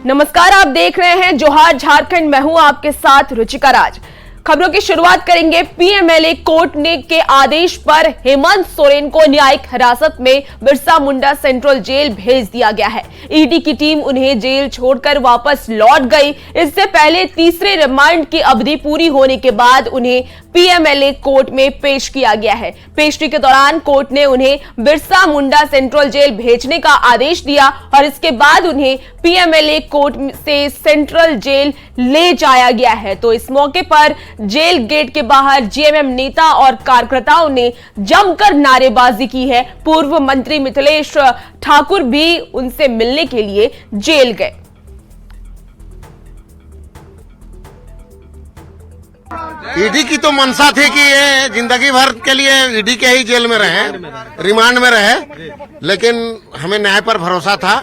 नमस्कार, आप देख रहे हैं जोहार झारखंड। मैं हूं आपके साथ रुचिका राज। खबरों की शुरुआत करेंगे। पीएमएलए कोर्ट ने के आदेश पर हेमंत सोरेन को न्यायिक हिरासत में बिरसा मुंडा सेंट्रल जेल भेज दिया गया है। ईडी की टीम उन्हें जेल छोड़कर वापस लौट गई। इससे पहले तीसरे रिमांड की अवधि पूरी होने के बाद उन्हें पीएमएलए कोर्ट में पेश किया गया है। पेशी के दौरान कोर्ट ने उन्हें बिरसा मुंडा सेंट्रल जेल भेजने का आदेश दिया और इसके बाद उन्हें पीएमएलए कोर्ट से सेंट्रल जेल ले जाया गया है। तो इस मौके पर जेल गेट के बाहर जेएमएम नेता और कार्यकर्ताओं ने जमकर नारेबाजी की है। पूर्व मंत्री मिथिलेश ठाकुर भी उनसे मिलने के लिए जेल गए। ईडी की तो मंशा थी कि ये जिंदगी भर के लिए ईडी के ही जेल में रहे, रिमांड में रहे, लेकिन हमें न्याय पर भरोसा था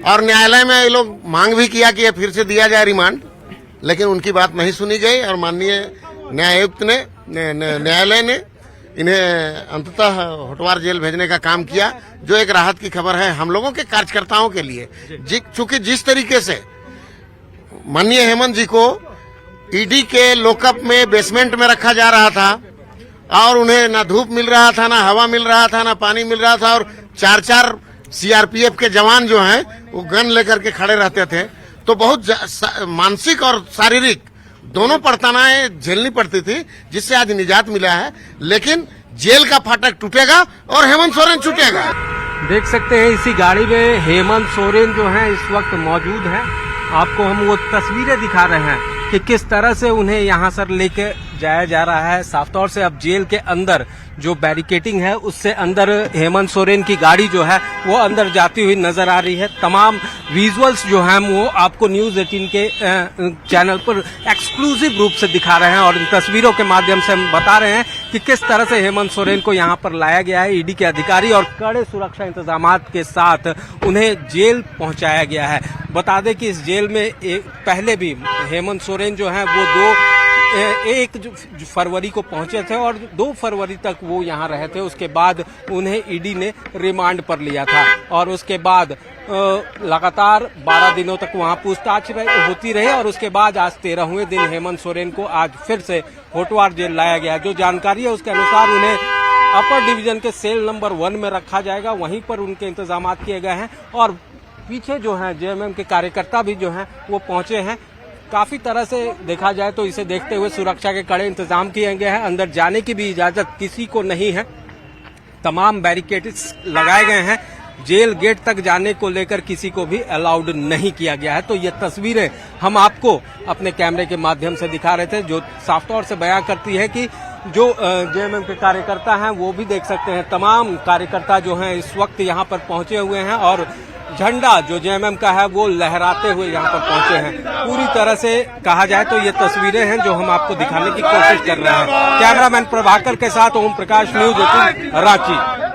और न्यायालय में ये लोग मांग भी किया कि ये फिर से दिया जाए रिमांड, लेकिन उनकी बात नहीं सुनी गई और माननीय न्यायायुक्त ने न्यायालय ने इन्हें अंततः होटवार जेल भेजने का काम किया, जो एक राहत की खबर है हम लोगों के कार्यकर्ताओं के लिए। चूंकि जिस तरीके से माननीय हेमंत जी को ईडी के लॉकअप में बेसमेंट में रखा जा रहा था और उन्हें ना धूप मिल रहा था, ना हवा मिल रहा था, ना पानी मिल रहा था और चार सीआरपीएफ के जवान जो हैं वो गन लेकर के खड़े रहते थे, तो बहुत मानसिक और शारीरिक दोनों पड़तानाएं झेलनी पड़ती थी, जिससे आज निजात मिला है। लेकिन जेल का फाटक टूटेगा और हेमंत सोरेन छूटेगा। देख सकते हैं इसी गाड़ी में हेमंत सोरेन जो हैं इस वक्त मौजूद हैं। आपको हम वो तस्वीरें दिखा रहे हैं कि किस तरह से उन्हें यहाँ सर लेके जाया जा रहा है। साफ तौर से अब जेल के अंदर जो बैरिकेटिंग है उससे अंदर हेमंत सोरेन की गाड़ी जो है वो अंदर जाती हुई नजर आ रही है। तमाम विजुअल्स जो हैं वो आपको न्यूज 18 के चैनल पर एक्सक्लूसिव रूप से दिखा रहे हैं और इन तस्वीरों के माध्यम से हम बता रहे हैं कि किस तरह से हेमंत सोरेन को यहाँ पर लाया गया है। ईडी के अधिकारी और कड़े सुरक्षा इंतजाम के साथ उन्हें जेल पहुंचाया गया है। बता दें कि इस जेल में पहले भी हेमंत सोरेन जो है वो 1 फरवरी को पहुंचे थे और 2 फरवरी तक वो यहाँ रहे थे। उसके बाद उन्हें ईडी ने रिमांड पर लिया था और उसके बाद लगातार 12 दिनों तक वहाँ पूछताछ होती रही और उसके बाद आज 13वें दिन हेमंत सोरेन को आज फिर से होटवार जेल लाया गया। जो जानकारी है उसके अनुसार उन्हें अपर डिवीजन के सेल नंबर 1 में रखा जाएगा, वहीं पर उनके इंतजाम किए गए हैं और पीछे जो है जेएमएम के कार्यकर्ता भी जो हैं वो पहुंचे हैं। काफी तरह से देखा जाए तो इसे देखते हुए सुरक्षा के कड़े इंतजाम किए गए हैं। अंदर जाने की भी इजाजत किसी को नहीं है। तमाम बैरिकेड्स लगाए गए हैं। जेल गेट तक जाने को लेकर किसी को भी अलाउड नहीं किया गया है। तो ये तस्वीरें हम आपको अपने कैमरे के माध्यम से दिखा रहे थे, जो साफ तौर से बयां करती है कि जो जेएमएम के कार्यकर्ता हैं वो भी देख सकते हैं। तमाम कार्यकर्ता जो हैं इस वक्त यहाँ पर पहुंचे हुए हैं और झंडा जो जेएमएम का है वो लहराते हुए यहाँ पर पहुंचे हैं। पूरी तरह से कहा जाए तो ये तस्वीरें हैं जो हम आपको दिखाने की कोशिश कर रहे हैं। कैमरामैन प्रभाकर के साथ ओम प्रकाश, न्यूज 18 रांची।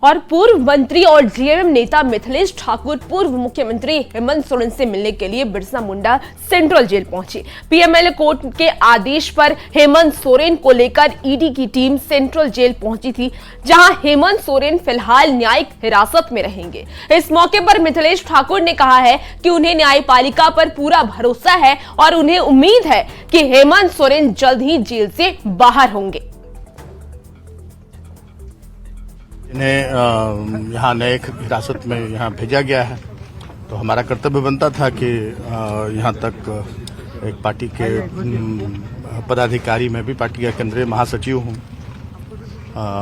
और पूर्व मंत्री और जेएमएम नेता मिथिलेश ठाकुर पूर्व मुख्यमंत्री हेमंत सोरेन से मिलने के लिए बिरसा मुंडा सेंट्रल जेल पहुंचे। पीएमएलए कोर्ट के आदेश पर हेमंत सोरेन को लेकर ईडी की टीम सेंट्रल जेल पहुंची थी, जहां हेमंत सोरेन फिलहाल न्यायिक हिरासत में रहेंगे। इस मौके पर मिथिलेश ठाकुर ने कहा है कि उन्हें न्यायपालिका पर पूरा भरोसा है और उन्हें उम्मीद है कि हेमंत सोरेन जल्द ही जेल से बाहर होंगे। इन्हें यहाँ न्यायिक हिरासत में यहाँ भेजा गया है, तो हमारा कर्तव्य बनता था कि यहाँ तक एक पार्टी के पदाधिकारी, मैं भी पार्टी का केंद्रीय महासचिव हूँ,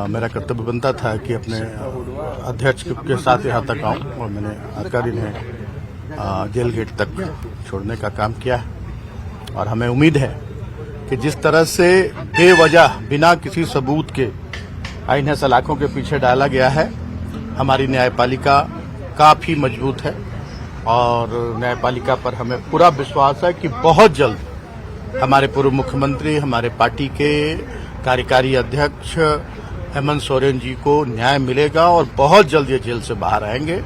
मेरा कर्तव्य बनता था कि अपने अध्यक्ष के साथ यहाँ तक आऊँ और मैंने आकर इन्हें जेल गेट तक छोड़ने का काम किया है। और हमें उम्मीद है कि जिस तरह से बेवजह बिना किसी सबूत के इन्हें सलाखों के पीछे डाला गया है, हमारी न्यायपालिका काफी मजबूत है और न्यायपालिका पर हमें पूरा विश्वास है कि बहुत जल्द हमारे पूर्व मुख्यमंत्री, हमारे पार्टी के कार्यकारी अध्यक्ष हेमंत सोरेन जी को न्याय मिलेगा और बहुत जल्द ये जेल से बाहर आएंगे।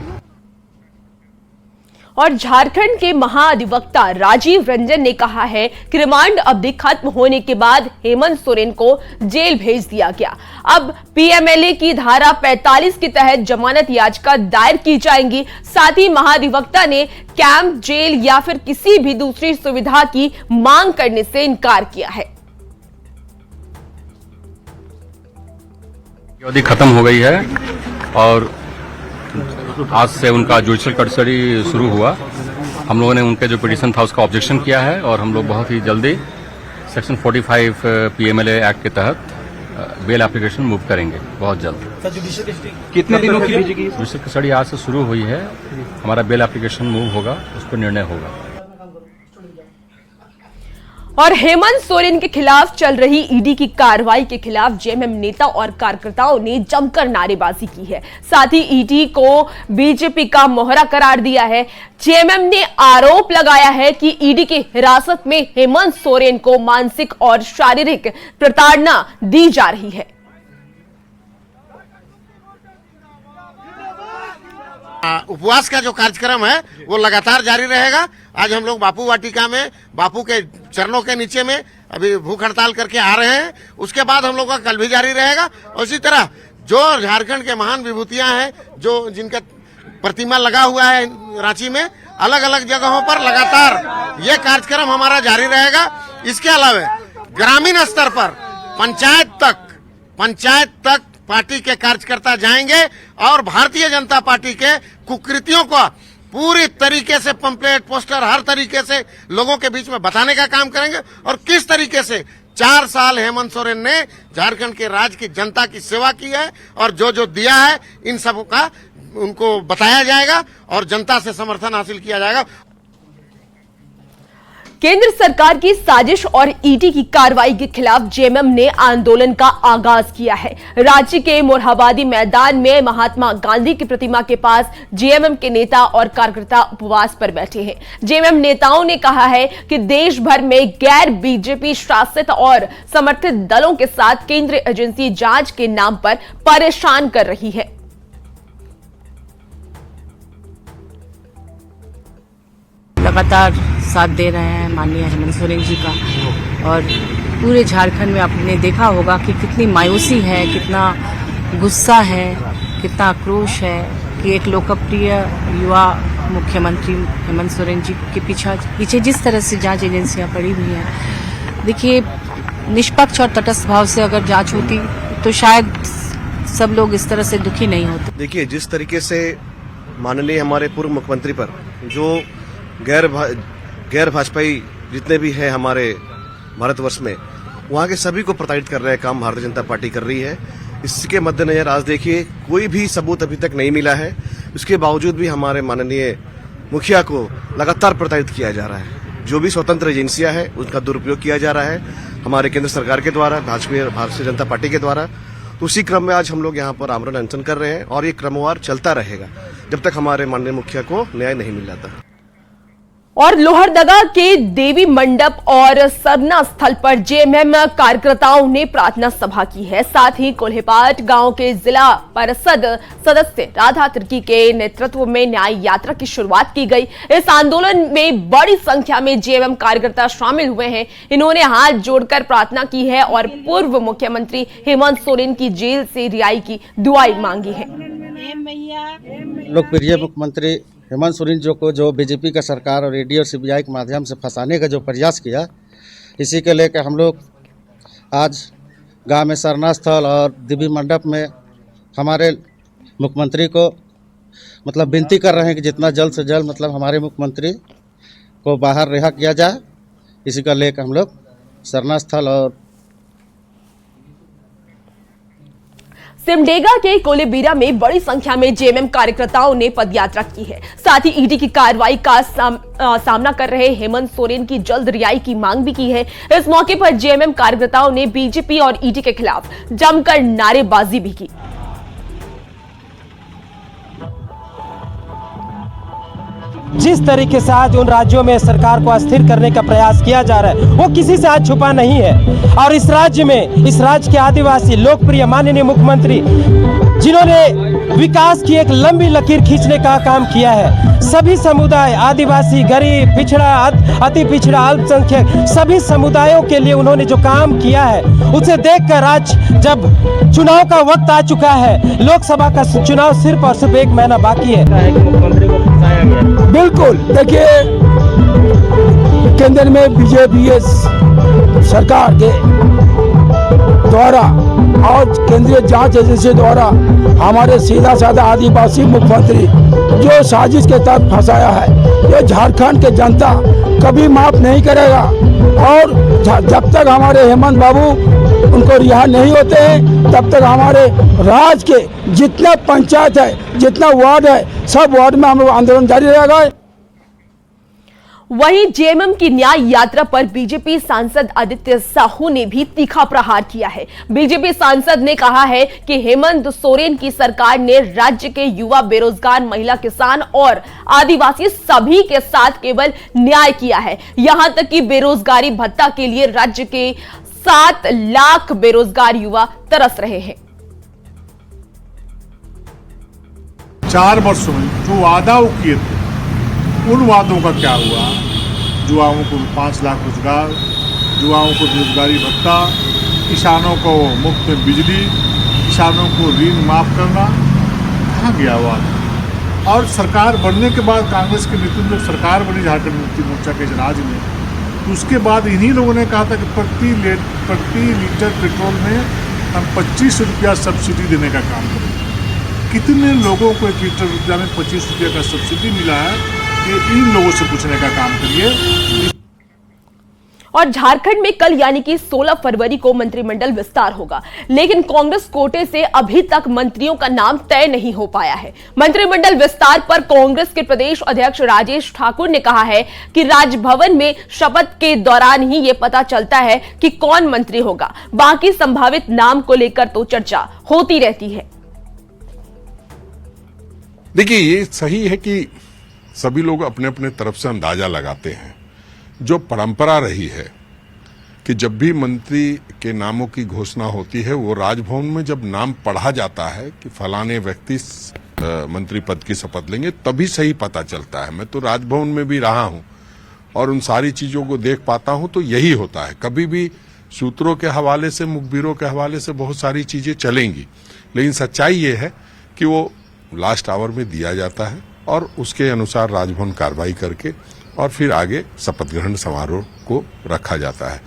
और झारखंड के महाधिवक्ता राजीव रंजन ने कहा है कि रिमांड अवधि खत्म होने के बाद हेमंत सोरेन को जेल भेज दिया गया। अब पीएमएलए की धारा 45 के तहत जमानत याचिका दायर की जाएंगी। साथ ही महाधिवक्ता ने कैंप, जेल या फिर किसी भी दूसरी सुविधा की मांग करने से इनकार किया है। अवधि खत्म हो गई है और आज से उनका जुडिशियल कस्टडी शुरू हुआ। हम लोगों ने उनके जो पिटीशन था उसका ऑब्जेक्शन किया है और हम लोग बहुत ही जल्दी सेक्शन 45 पीएमएलए एक्ट के तहत बेल एप्लीकेशन मूव करेंगे बहुत जल्द। कितने दिनों की भेजेगी? जुडिशियल कस्टडी आज से शुरू हुई है, हमारा बेल एप्लीकेशन मूव होगा, उस पर निर्णय होगा। और हेमंत सोरेन के खिलाफ चल रही ईडी की कार्रवाई के खिलाफ जेएमएम नेता और कार्यकर्ताओं ने जमकर नारेबाजी की है। साथ ही ईडी को बीजेपी का मोहरा करार दिया है। जेएमएम ने आरोप लगाया है कि ईडी की हिरासत में हेमंत सोरेन को मानसिक और शारीरिक प्रताड़ना दी जा रही है। उपवास का जो कार्यक्रम है वो लगातार जारी रहेगा। आज हम लोग बापू वाटिका में बापू के चरणों के नीचे में अभी भूख हड़ताल करके आ रहे हैं। उसके बाद हम लोग का कल भी जारी रहेगा। और इसी तरह जो झारखंड के महान विभूतियां हैं, जो जिनका प्रतिमा लगा हुआ है रांची में, अलग अलग जगहों पर लगातार ये कार्यक्रम हमारा जारी रहेगा। इसके अलावा ग्रामीण स्तर पर पंचायत तक पार्टी के कार्यकर्ता जाएंगे और भारतीय जनता पार्टी के कुकृतियों को पूरी तरीके से पंपलेट, पोस्टर, हर तरीके से लोगों के बीच में बताने का काम करेंगे और किस तरीके से 4 साल हेमंत सोरेन ने झारखंड के राज्य की जनता की सेवा की है और जो जो दिया है इन सब का उनको बताया जाएगा और जनता से समर्थन हासिल किया जाएगा। केंद्र सरकार की साजिश और ईडी की कार्रवाई के खिलाफ जेएमएम ने आंदोलन का आगाज किया है। राज्य के मोरहाबादी मैदान में महात्मा गांधी की प्रतिमा के पास जेएमएम के नेता और कार्यकर्ता उपवास पर बैठे हैं। जेएमएम नेताओं ने कहा है कि देश भर में गैर बीजेपी शासित और समर्थित दलों के साथ केंद्रीय एजेंसी जांच के नाम पर परेशान कर रही है। लगातार साथ दे रहे हैं माननीय हेमंत सोरेन जी का और पूरे झारखंड में आपने देखा होगा कि कितनी मायूसी है, कितना गुस्सा है, कितना आक्रोश है कि एक लोकप्रिय युवा मुख्यमंत्री हेमंत सोरेन जी के पीछे जिस तरह से जांच एजेंसियां पड़ी हुई हैं। देखिए, निष्पक्ष और तटस्थ भाव से अगर जांच होती तो शायद सब लोग इस तरह से दुखी नहीं होते। देखिए, जिस तरीके से माननीय हमारे पूर्व मुख्यमंत्री पर जो गैर भाजपाई जितने भी हैं हमारे भारतवर्ष में, वहाँ के सभी को प्रताड़ित कर रहे काम भारतीय जनता पार्टी कर रही है। इसके मद्देनजर आज देखिए कोई भी सबूत अभी तक नहीं मिला है, उसके बावजूद भी हमारे माननीय मुखिया को लगातार प्रताड़ित किया जा रहा है। जो भी स्वतंत्र एजेंसियां हैं उनका दुरुपयोग किया जा रहा है हमारे केंद्र सरकार के द्वारा, भारतीय जनता पार्टी के द्वारा। तो उसी क्रम में आज हम लोग यहाँ पर आमरण अनशन कर रहे हैं और ये क्रमवार चलता रहेगा जब तक हमारे माननीय मुखिया को न्याय नहीं मिल जाता। और लोहरदगा के देवी मंडप और सरना स्थल पर जेएमएम कार्यकर्ताओं ने प्रार्थना सभा की है। साथ ही कोल्हेपाट गांव के जिला परिषद सदस्य राधा तिर्की के नेतृत्व में न्याय यात्रा की शुरुआत की गई। इस आंदोलन में बड़ी संख्या में जेएमएम कार्यकर्ता शामिल हुए हैं। इन्होंने हाथ जोड़कर प्रार्थना की है और पूर्व मुख्यमंत्री हेमंत सोरेन की जेल से रिहाई की दुआई मांगी है। लोकप्रिय मुख्यमंत्री हेमंत सोरेन जी को जो बीजेपी का सरकार और ईडी और सीबीआई के माध्यम से फंसाने का जो प्रयास किया, इसी के लेकर हम लोग आज गांव में सरना स्थल और देवी मंडप में हमारे मुख्यमंत्री को विनती कर रहे हैं कि जितना जल्द से जल्द हमारे मुख्यमंत्री को बाहर रिहा किया जाए। इसी का लेकर हम लोग सरना स्थल और सिमडेगा के कोलेबीरा में बड़ी संख्या में जेएमएम कार्यकर्ताओं ने पदयात्रा की है। साथ ही ईडी की कार्रवाई का सामना कर रहे हेमंत सोरेन की जल्द रिहाई की मांग भी की है। इस मौके पर जेएमएम कार्यकर्ताओं ने बीजेपी और ईडी के खिलाफ जमकर नारेबाजी भी की। जिस तरीके से आज उन राज्यों में सरकार को अस्थिर करने का प्रयास किया जा रहा है वो किसी से आज छुपा नहीं है। और इस राज्य के आदिवासी लोकप्रिय माननीय मुख्यमंत्री जिन्होंने विकास की एक लंबी लकीर खींचने का काम किया है, सभी समुदाय आदिवासी, गरीब, पिछड़ा, अति पिछड़ा, अल्पसंख्यक सभी समुदायों के लिए उन्होंने जो काम किया है उसे देखकर आज जब चुनाव का वक्त आ चुका है, लोकसभा का चुनाव सिर्फ और सिर्फ 1 महीना बाकी है। मुख्यमंत्री को फंसाया गया। बिल्कुल, देखिए केंद्र में बीजेपी सरकार के द्वारा और केंद्रीय जांच एजेंसी द्वारा हमारे सीधा साधा आदिवासी मुख्यमंत्री जो साजिश के तहत फंसाया है, ये झारखंड के जनता कभी माफ नहीं करेगा। और जब तक हमारे हेमंत बाबू उनको रिहा नहीं होते हैं तब तक हमारे राज्य के जितना पंचायत है, जितना वार्ड है, सब वार्ड में हम लोग आंदोलन जारी रहेगा। वहीं जेएमएम की न्याय यात्रा पर बीजेपी सांसद आदित्य साहू ने भी तीखा प्रहार किया है। बीजेपी सांसद ने कहा है कि हेमंत सोरेन की सरकार ने राज्य के युवा, बेरोजगार, महिला, किसान और आदिवासी सभी के साथ केवल न्याय किया है। यहां तक कि बेरोजगारी भत्ता के लिए राज्य के 7 लाख बेरोजगार युवा तरस रहे हैं। 4 वर्षों में जो वादा वो किए थे उन वादों का क्या हुआ? युवाओं को 5 लाख रोजगार, युवाओं को बेरोजगारी भत्ता, किसानों को मुफ्त में बिजली, किसानों को ऋण माफ करना, कहाँ गया वादा? और सरकार बनने के बाद कांग्रेस के नेतृत्व में सरकार बनी झारखंड मुक्ति मोर्चा के राज्य में, तो उसके बाद इन्हीं लोगों ने कहा था कि प्रति लीटर पेट्रोल में हम 25 रुपया सब्सिडी देने का काम करेंगे। कितने लोगों को 1 लीटर रुपया में 25 रुपये का सब्सिडी मिला है, ये इन लोगों से पूछने का काम करिए। और झारखंड में कल यानी कि 16 फरवरी को मंत्रिमंडल विस्तार होगा, लेकिन कांग्रेस कोटे से अभी तक मंत्रियों का नाम तय नहीं हो पाया है। मंत्रिमंडल विस्तार पर कांग्रेस के प्रदेश अध्यक्ष राजेश ठाकुर ने कहा है कि राजभवन में शपथ के दौरान ही यह पता चलता है कि कौन मंत्री होगा, बाकी संभावित नाम को लेकर तो चर्चा होती रहती है। देखिए, ये सही है कि सभी लोग अपने अपने तरफ से अंदाजा लगाते हैं। जो परंपरा रही है कि जब भी मंत्री के नामों की घोषणा होती है, वो राजभवन में जब नाम पढ़ा जाता है कि फलाने व्यक्ति मंत्री पद की शपथ लेंगे, तभी सही पता चलता है। मैं तो राजभवन में भी रहा हूं और उन सारी चीजों को देख पाता हूं, तो यही होता है। कभी भी सूत्रों के हवाले से, मुखबिरों के हवाले से बहुत सारी चीजें चलेंगी, लेकिन सच्चाई ये है कि वो लास्ट आवर में दिया जाता है और उसके अनुसार राजभवन कार्रवाई करके और फिर आगे शपथ ग्रहण समारोह को रखा जाता है।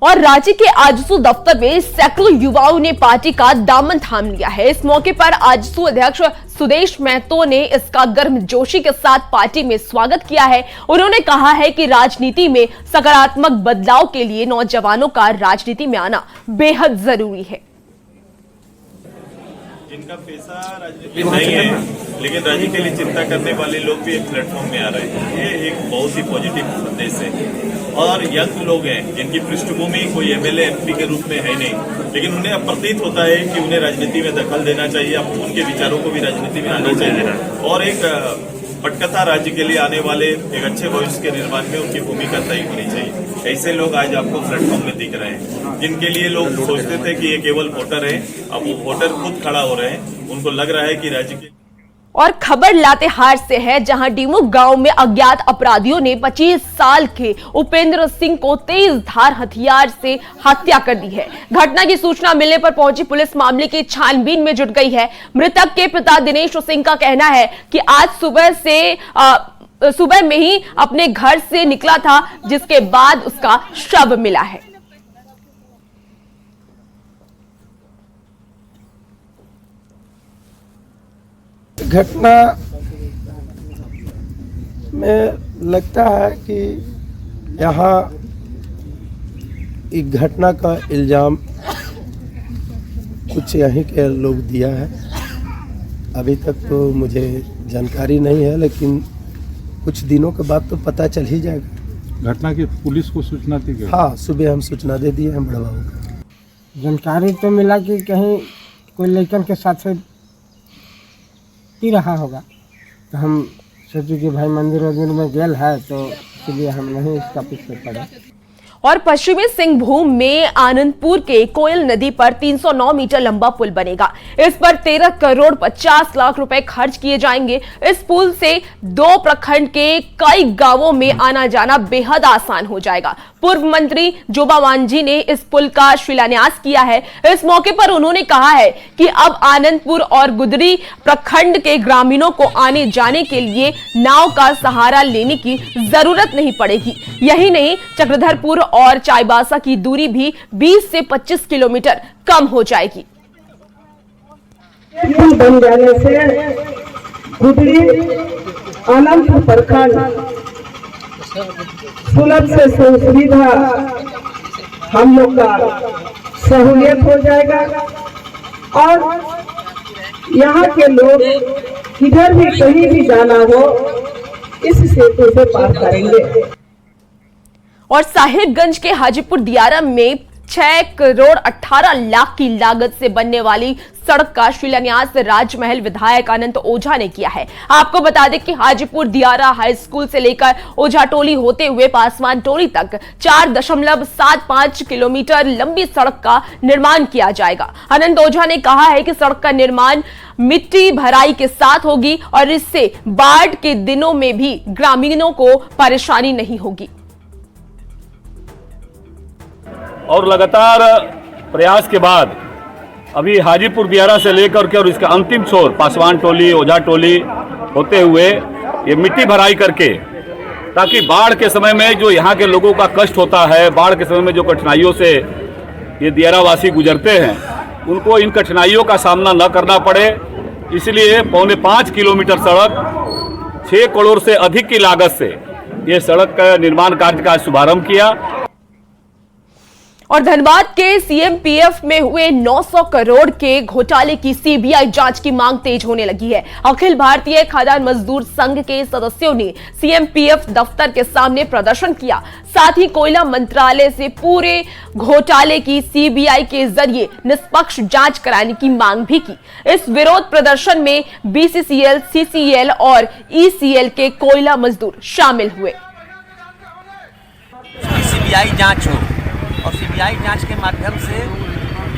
और राज्य के आजसू दफ्तर में सैकड़ों युवाओं ने पार्टी का दामन थाम लिया है। इस मौके पर आजसू अध्यक्ष सुदेश महतो ने इसका गर्मजोशी के साथ पार्टी में स्वागत किया है। उन्होंने कहा है कि राजनीति में सकारात्मक बदलाव के लिए नौजवानों का राजनीति में आना बेहद जरूरी है। जिनका पैसा राजनीति नहीं है, लेकिन राज्य के लिए चिंता करने वाले लोग भी एक प्लेटफॉर्म में आ रहे हैं, ये एक बहुत ही पॉजिटिव संदेश है। और यंग लोग हैं जिनकी पृष्ठभूमि कोई एमएलए एमपी के रूप में है नहीं, लेकिन उन्हें अब प्रतीत होता है कि उन्हें राजनीति में दखल देना चाहिए, अब उनके विचारों को भी राजनीति में आना चाहिए और एक पटकथा राज्य के लिए आने वाले एक अच्छे भविष्य के निर्माण में उनकी भूमिका तय होनी चाहिए। ऐसे लोग आज आपको प्लेटफॉर्म में दिख रहे हैं, जिनके लिए लोग सोचते थे कि ये केवल वोटर है, अब वो वोटर खुद खड़ा हो रहे हैं। उनको लग रहा है कि राज्य के। और खबर लातेहार से है, जहां डीमू गांव में अज्ञात अपराधियों ने 25 साल के उपेंद्र सिंह को तेज धार हथियार से हत्या कर दी है। घटना की सूचना मिलने पर पहुंची पुलिस मामले की छानबीन में जुट गई है। मृतक के पिता दिनेश सिंह का कहना है कि आज सुबह में ही अपने घर से निकला था, जिसके बाद उसका शव मिला है। घटना में लगता है कि यहाँ एक घटना का इल्जाम कुछ यहीं के लोग दिया है। अभी तक तो मुझे जानकारी नहीं है, लेकिन कुछ दिनों के बाद तो पता चल ही जाएगा। घटना की पुलिस को सूचना दी गई? हाँ, सुबह हम सूचना दे दिए हैं बड़ा बाबू को। जानकारी तो मिला कि कहीं कोई लड़कन के साथ पी रहा होगा, तो हम सोची कि भाई मंदिर वंदिर में गेल है तो इसलिए हम नहीं इसका पीछे पड़े। और पश्चिमी सिंहभूम में आनंदपुर के कोयल नदी पर 309 मीटर लंबा पुल बनेगा। इस पर 13 करोड़ 50 लाख रुपए खर्च किए जाएंगे। इस पुल से 2 प्रखंड के कई गांवों में आना जाना बेहद आसान हो जाएगा। पूर्व मंत्री जोबा मांझी ने इस पुल का शिलान्यास किया है। इस मौके पर उन्होंने कहा है कि अब आनंदपुर और गुदरी प्रखंड के ग्रामीणों को आने जाने के लिए नाव का सहारा लेने की जरूरत नहीं पड़ेगी। यही नहीं, चक्रधरपुर और चाईबासा की दूरी भी 20 से 25 किलोमीटर कम हो जाएगी। पुल बन जाने से गुदरी आनंदपुर प्रखंड सुलभ से सुविधा हम लोग का सहूलियत हो जाएगा और यहाँ के लोग किधर भी कहीं भी जाना हो इस सेतु से पार करेंगे। और साहिबगंज के हाजीपुर दियारा में 6 करोड़ 18 लाख की लागत से बनने वाली सड़क का शिलान्यास राजमहल विधायक अनंत ओझा ने किया है। आपको बता दें कि हाजीपुर दियारा हाई स्कूल से लेकर ओझा टोली होते हुए पासवान टोली तक 4.75 किलोमीटर लंबी सड़क का निर्माण किया जाएगा। अनंत ओझा ने कहा है कि सड़क का निर्माण मिट्टी भराई के साथ होगी और इससे बाढ़ के दिनों में भी ग्रामीणों को परेशानी नहीं होगी। और लगातार प्रयास के बाद अभी हाजीपुर दियारा से लेकर के और इसका अंतिम छोर पासवान टोली ओझा टोली होते हुए ये मिट्टी भराई करके, ताकि बाढ़ के समय में जो यहाँ के लोगों का कष्ट होता है, बाढ़ के समय में जो कठिनाइयों से ये दियारावासी गुजरते हैं, उनको इन कठिनाइयों का सामना न करना पड़े, इसलिए 4.25 किलोमीटर सड़क 6 करोड़ से अधिक की लागत से ये सड़क का निर्माण कार्य का शुभारंभ किया। और धनबाद के सीएमपीएफ में हुए 900 करोड़ के घोटाले की सीबीआई जांच की मांग तेज होने लगी है। अखिल भारतीय खाद्यान्न मजदूर संघ के सदस्यों ने सीएमपीएफ दफ्तर के सामने प्रदर्शन किया। साथ ही कोयला मंत्रालय से पूरे घोटाले की सीबीआई के जरिए निष्पक्ष जांच कराने की मांग भी की। इस विरोध प्रदर्शन में बीसीसीएल, सीसीएल और ईसीएल के कोयला मजदूर शामिल हुए। सीबीआई जांच हो और सीबीआई जांच के माध्यम से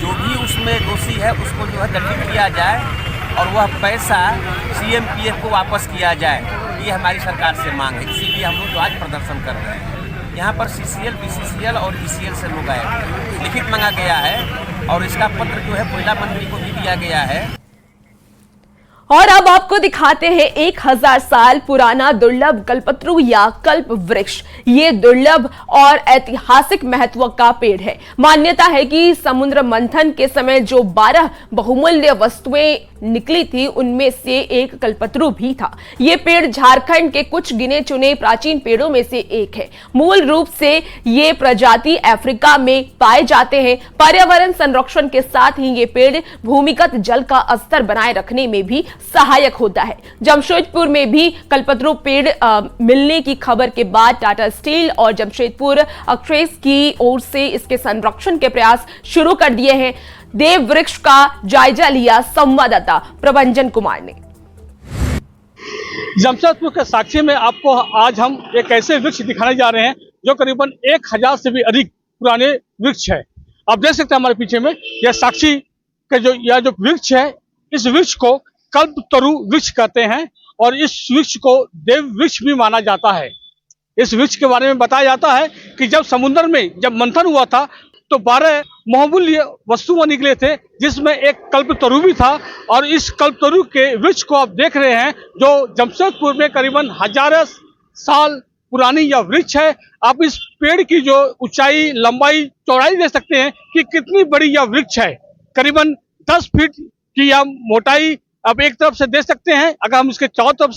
जो भी उसमें दोषी है उसको जो है दंडित किया जाए और वह पैसा सीएमपीएफ को वापस किया जाए, ये हमारी सरकार से मांग है। इसीलिए हम लोग जो आज प्रदर्शन कर रहे हैं, यहाँ पर सीसीएल, बीसीसीएल और ईसीएल से लोग आए, लिखित मांगा गया है और इसका पत्र जो है कोयला मंत्री को भी दिया गया है। और अब आपको दिखाते हैं 1000 साल पुराना दुर्लभ कल्पतरु या कल्प वृक्ष। ये दुर्लभ और ऐतिहासिक महत्व का पेड़ है। मान्यता है कि समुद्र मंथन के समय जो 12 बहुमूल्य वस्तुएं निकली थी उनमें से एक कल्पतरु भी था। ये पेड़ झारखंड के कुछ गिने चुने प्राचीन पेड़ों में से एक है। मूल रूप से ये प्रजाति अफ्रीका में पाए जाते हैं। पर्यावरण संरक्षण के साथ ही ये पेड़ भूमिगत जल का स्तर बनाए रखने में भी सहायक होता है। जमशेदपुर में भी कल्पतरु पेड़ मिलने की खबर के बाद टाटा स्टील और जमशेदपुर अक्ट्रेस की ओर से इसके संरक्षण के प्रयास शुरू कर दिए हैं। देव वृक्ष का जायजा लिया संवाददाता प्रभंजन कुमार ने। जमशेदपुर के साक्षी में आपको आज हम एक ऐसे वृक्ष दिखाने जा रहे हैं जो करीबन 1000 से भी अधिक पुराने वृक्ष है। आप देख सकते हैं हमारे पीछे में यह साक्षी के जो वृक्ष है, इस वृक्ष को कल्पतरु वृक्ष कहते हैं और इस वृक्ष को देव वृक्ष भी माना जाता है। इस वृक्ष के बारे में बताया जाता है कि जब समुद्र में जब मंथन हुआ था तो 12 बहुमूल्य वस्तुएं निकले थे, जिसमें एक कल्पतरु भी था। और इस कल्पतरु के वृक्ष को आप देख रहे हैं जो जमशेदपुर में करीबन 1000 साल पुरानी यह वृक्ष है। आप इस पेड़ की जो ऊंचाई, लंबाई, चौड़ाई देख सकते हैं कि कितनी बड़ी यह वृक्ष है। करीबन 10 फीट की यह मोटाई आप एक तरफ से देख सकते हैं। अगर हम इसके चारों तरफ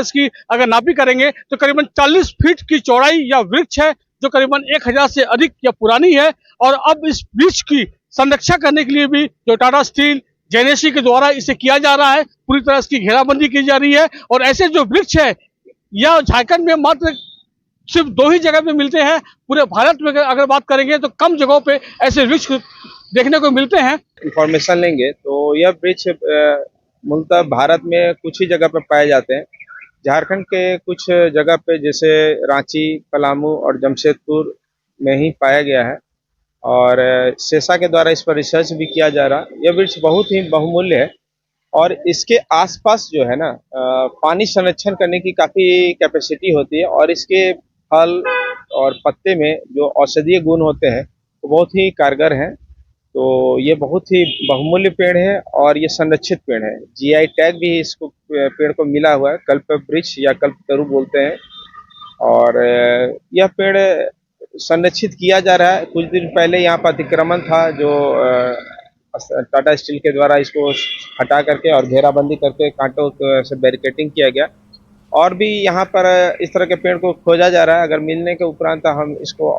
से अगर नापी करेंगे तो करीबन 40 फीट की चौड़ाई यह वृक्ष है जो करीबन 1000 से अधिक यह पुरानी है। और अब इस वृक्ष की संरक्षा करने के लिए भी जो टाटा स्टील, जेनेसी के द्वारा इसे किया जा रहा है, पूरी तरह इसकी घेराबंदी की जा रही है। और ऐसे जो वृक्ष है यह झारखंड में मात्र सिर्फ 2 ही जगह पे मिलते हैं। पूरे भारत में अगर बात करेंगे तो कम जगहों पे ऐसे वृक्ष देखने को मिलते हैं। इंफॉर्मेशन लेंगे तो यह वृक्ष मूलतः भारत में कुछ ही जगह पर पाए जाते हैं झारखंड के कुछ जगह पे जैसे रांची, पलामू और जमशेदपुर में ही पाया गया है और सेसा के द्वारा इस पर रिसर्च भी किया जा रहा है। यह वृक्ष बहुत ही बहुमूल्य है और इसके आसपास जो है ना पानी संरक्षण करने की काफ़ी कैपेसिटी होती है और इसके फल और पत्ते में जो औषधीय गुण होते हैं वो बहुत ही कारगर हैं। तो ये बहुत ही बहुमूल्य पेड़ है और ये संरक्षित पेड़ है। जीआई टैग भी इसको पेड़ को मिला हुआ है, कल्प वृक्ष या कल्पतरु बोलते हैं। और यह पेड़ संरक्षित किया जा रहा है। कुछ दिन पहले यहाँ पर अतिक्रमण था जो टाटा स्टील के द्वारा इसको हटा करके और घेराबंदी करके कांटों से बैरिकेटिंग किया गया। और भी यहाँ पर इस तरह के पेड़ को खोजा जा रहा है। अगर मिलने के उपरांत हम इसको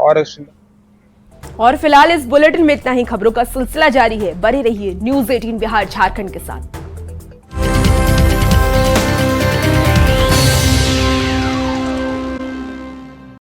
और फिलहाल इस बुलेटिन में इतना ही। खबरों का सिलसिला जारी है, बने रहिए न्यूज़ 18 बिहार झारखंड के साथ।